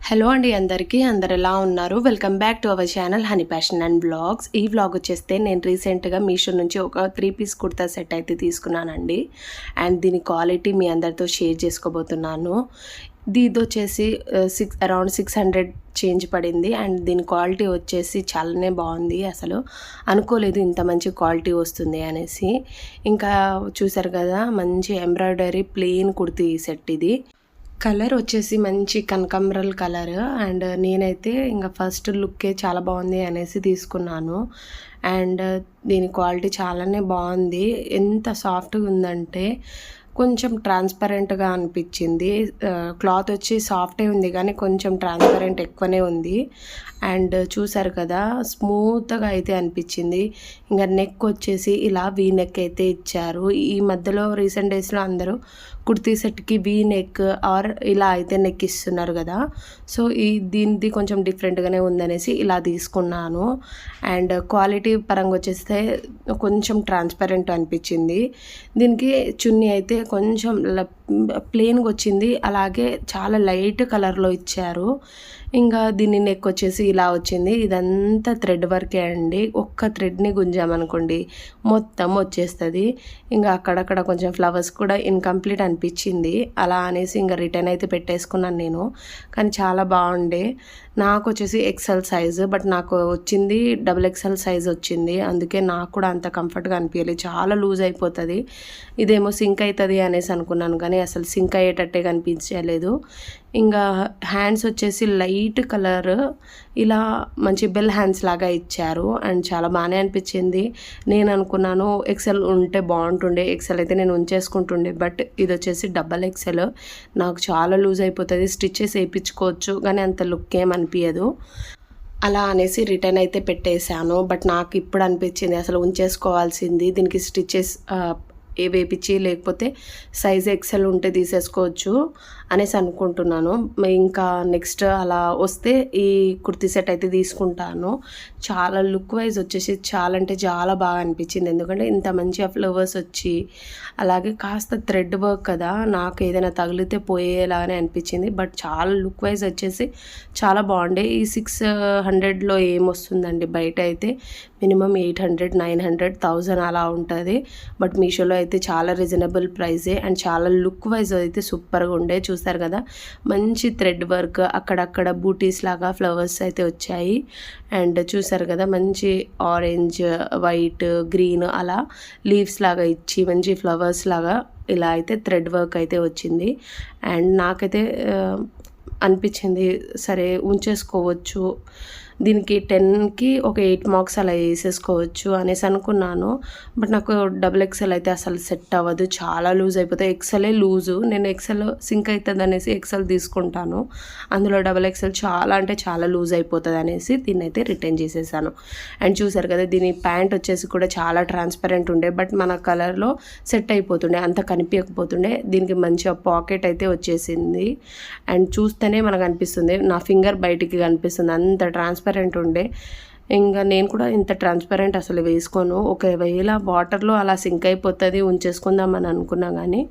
Hello అండి అందరూ ఎలా ఉన్నారు? Welcome back to our channel honey fashion and blogs. ఈ వ్లాగ్ వచ్చేస్తే నేను రీసెంట్గా మీషో నుంచి ఒక 3 పీస్ కుర్తా సెట్ అయితే తీసుకున్నానండి. అండ్ దీని క్వాలిటీ మీ అందరితో షేర్ చేసుకోబోతున్నాను. ఇది వచ్చేసి అరౌండ్ 600 చేంజ్ పడింది. అండ్ దీని క్వాలిటీ వచ్చేసి చాలానే బాగుంది. అసలు అనుకోలేదు ఇంత మంచి క్వాలిటీ వస్తుంది అనేసి. ఇంకా చూసారు కదా, మంచి ఎంబ్రాయిడరీ ప్లెయిన్ కుర్తీ సెట్ ఇది. కలర్ వచ్చేసి మంచి కనకాంబరల్ కలర్. అండ్ నేనైతే ఇంకా ఫస్ట్ లుక్కే చాలా బాగుంది అనేసి తీసుకున్నాను. అండ్ దీని క్వాలిటీ చాలానే బాగుంది. ఎంత సాఫ్ట్గా ఉందంటే కొంచెం ట్రాన్స్పరెంట్గా అనిపించింది. క్లాత్ వచ్చి సాఫ్టే ఉంది కానీ కొంచెం ట్రాన్స్పరెంట్ ఎక్కువనే ఉంది. అండ్ చూసారు కదా, స్మూత్గా అయితే అనిపించింది. ఇంకా నెక్ వచ్చేసి ఇలా వీ నెక్ అయితే ఇచ్చారు. ఈ మధ్యలో రీసెంట్ డేస్లో అందరూ కుర్తీ సెట్కి వీ నెక్ ఆర్ ఇలా అయితే నెక్ ఇస్తున్నారు కదా. సో దీనిది కొంచెం డిఫరెంట్గానే ఉందనేసి ఇలా తీసుకున్నాను. అండ్ క్వాలిటీ పరంగా వచ్చేస్తే కొంచెం ట్రాన్స్పరెంట్ అనిపించింది. దీనికి చున్నీ అయితే కొంచెం ప్లెయిన్గా వచ్చింది, అలాగే చాలా లైట్ కలర్లో ఇచ్చారు. ఇంకా దీని నెక్ వచ్చేసి ఇలా వచ్చింది. ఇదంతా థ్రెడ్ వర్కే అండి. ఒక్క థ్రెడ్ని గుంజామనుకోండి మొత్తం వచ్చేస్తుంది. ఇంకా అక్కడక్కడ కొంచెం ఫ్లవర్స్ కూడా ఇన్కంప్లీట్ అనిపించింది. అలా అనేసి ఇంకా రిటర్న్ అయితే పెట్టేసుకున్నాను నేను. కానీ చాలా బాగుండే. నాకు వచ్చేసి ఎక్సెల్ సైజు, బట్ నాకు వచ్చింది XXL సైజ్ వచ్చింది. అందుకే నాకు కూడా అంత కంఫర్ట్గా అనిపించలేదు. చాలా లూజ్ అయిపోతుంది. ఇదేమో సింక్ అవుతుంది అనేసి అనుకున్నాను కానీ అసలు సింక్ అయ్యేటట్టే కనిపించలేదు. ఇంకా హ్యాండ్స్ వచ్చేసి లైట్ కలర్ ఇలా మంచి బెల్ హ్యాండ్స్ లాగా ఇచ్చారు. అండ్ చాలా బాగానే అనిపించింది. నేను అనుకున్నాను ఎక్సెల్ ఉంటే బాగుంటుండే, ఎక్సెల్ అయితే నేను ఉంచేసుకుంటుండే. బట్ ఇది వచ్చేసి XXL. నాకు చాలా లూజ్ అయిపోతుంది. స్టిచెస్ వేయించుకోవచ్చు కానీ అంత లుక్ ఏం అనిపించదు. అలా అనేసి రిటర్న్ అయితే పెట్టేశాను. బట్ నాకు ఇప్పుడు అనిపించింది అసలు ఉంచేసుకోవాల్సింది. దీనికి స్టిచెస్ వేపించి లేకపోతే సైజ్ ఎక్సెల్ ఉంటే తీసేసుకోవచ్చు అనేసి అనుకుంటున్నాను. ఇంకా నెక్స్ట్ అలా వస్తే ఈ కుర్తీ సెట్ అయితే తీసుకుంటాను. చాలా లుక్ వైజ్ వచ్చేసి చాలా అంటే చాలా బాగా అనిపించింది. ఎందుకంటే ఇంత మంచిగా ఫ్లవర్స్ వచ్చి అలాగే కాస్త థ్రెడ్ వర్క్ కదా, నాకు ఏదైనా తగిలితే పోయేలాగానే అనిపించింది. బట్ చాలా లుక్ వైజ్ వచ్చేసి చాలా బాగుండే. ఈ 600లో ఏమొస్తుందండి, బయట అయితే మినిమం 800, 900, 1000 అలా ఉంటుంది. బట్ మీషోలో అయితే చాలా రీజనబుల్ ప్రైజే. అండ్ చాలా లుక్ వైజ్ అయితే సూపర్గా ఉండే. చూసారు కదా, మంచి థ్రెడ్ వర్క్, అక్కడక్కడ బూటీస్ లాగా ఫ్లవర్స్ అయితే వచ్చాయి. అండ్ చూసారు కదా, మంచి ఆరెంజ్, వైట్, గ్రీన్ అలా లీవ్స్ లాగా ఇచ్చి మంచి ఫ్లవర్స్ లాగా ఇలా అయితే థ్రెడ్ వర్క్ అయితే వచ్చింది. అండ్ నాకైతే అనిపించింది సరే ఉంచేసుకోవచ్చు, దీనికి 10కి ఒక 8 మార్క్స్ అలా వేసేసుకోవచ్చు అనేసి అనుకున్నాను. బట్ నాకు XXL అయితే అసలు సెట్ అవ్వదు, చాలా లూజ్ అయిపోతాయి. ఎక్సెలే లూజు. నేను ఎక్సెల్ సింక్ అవుతుంది అనేసి ఎక్సెల్ తీసుకుంటాను. అందులో XXL చాలా అంటే చాలా లూజ్ అయిపోతుంది అనేసి దీన్ని అయితే రిటర్న్ చేసేసాను. అండ్ చూసారు కదా, దీని ప్యాంట్ వచ్చేసి కూడా చాలా ట్రాన్స్పరెంట్ ఉండే. బట్ మన కలర్లో సెట్ అయిపోతుండే, అంత కనిపించకపోతుండే. దీనికి మంచిగా పాకెట్ అయితే వచ్చేసింది. అండ్ చూస్తేనే మనకు అనిపిస్తుంది, నా ఫింగర్ బయటికి కనిపిస్తుంది, అంత ట్రాన్స్పరెంట్ ఉండే. ఇంకా నేను కూడా ఇంత ట్రాన్స్పరెంట్ అసలు వేసుకోను. ఒకవేళ వాటర్లో అలా సింక్ అయిపోతుంది ఉంచేసుకుందామని అనుకున్నా కానీ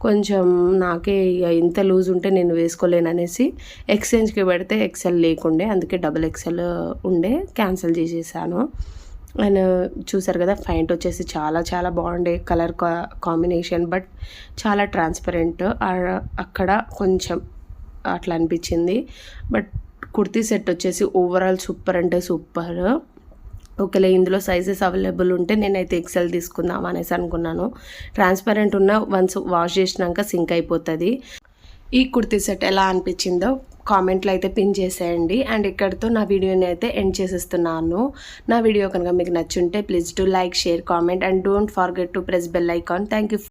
కొంచెం నాకే ఇంత లూజ్ ఉంటే నేను వేసుకోలేననేసి ఎక్స్చేంజ్కి పెడితే ఎక్సెల్ లేకుండే, అందుకే XXL ఉండే క్యాన్సిల్ చేసేసాను. అండ్ చూసారు కదా, ఫైంట్ వచ్చేసి చాలా చాలా బాగుండే కలర్ కాంబినేషన్. బట్ చాలా ట్రాన్స్పరెంట్, అక్కడ కొంచెం అట్లా అనిపించింది. బట్ కుర్తీ సెట్ వచ్చేసి ఓవరాల్ సూపర్ అంటే సూపర్. ఒకవేళ ఇందులో సైజెస్ అవైలబుల్ ఉంటే నేనైతే ఎక్సెల్ తీసుకుందాం అనేసి అనుకున్నాను. ట్రాన్స్పరెంట్ ఉన్న వన్స్ వాష్ చేసినాక సింక్ అయిపోతుంది. ఈ కుర్తీ సెట్ ఎలా అనిపించిందో కామెంట్లో అయితే పిన్ చేసేయండి. అండ్ ఇక్కడితో నా వీడియోని అయితే ఎండ్ చేసేస్తున్నాను. నా వీడియో కనుక మీకు నచ్చుంటే please to like, share, comment and don't forget to press bell icon. Thank you.